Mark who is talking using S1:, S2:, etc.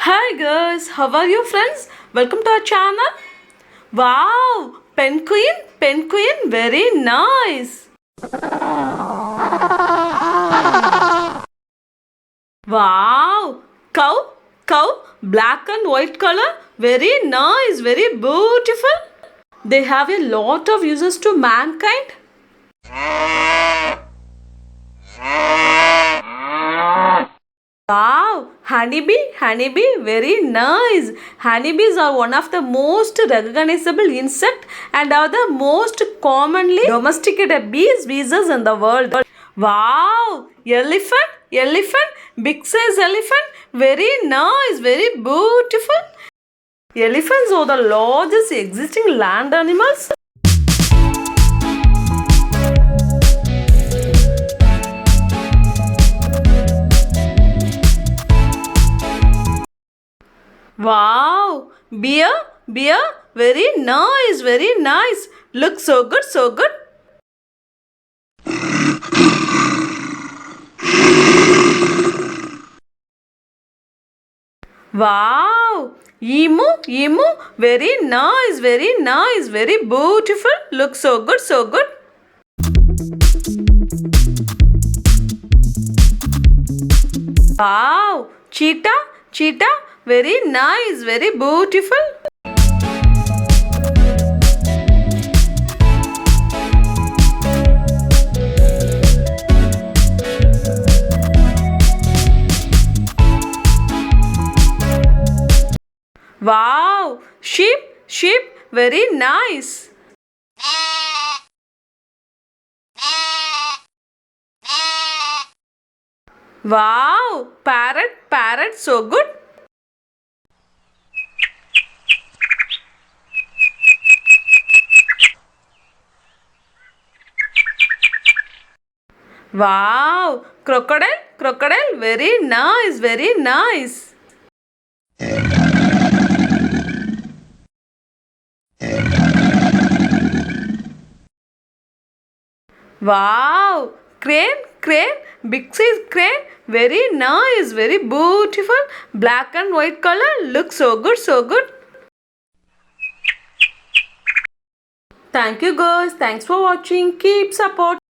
S1: Hi guys, how are you friends? Welcome to our channel. Wow, penguin, very nice. Wow, cow, black and white color, very nice, very beautiful. They have a lot of uses to mankind. Wow, honeybee, very nice. Honeybees are one of the most recognizable insect and are the most commonly domesticated species in the world. Wow, elephant, big size elephant, very nice, very beautiful. Elephants are the largest existing land animals. Wow, beer, very nice, very nice. Looks so good, so good. Wow, emu, very nice, very beautiful. Looks so good, so good. Wow, cheetah, very nice, very beautiful. Wow, sheep, very nice. Wow, parrot, so good. Wow, crocodile, very nice, very nice. Wow, crane, big size crane, very nice, very beautiful. Black and white color, looks so good, so good. Thank you guys, thanks for watching. Keep support.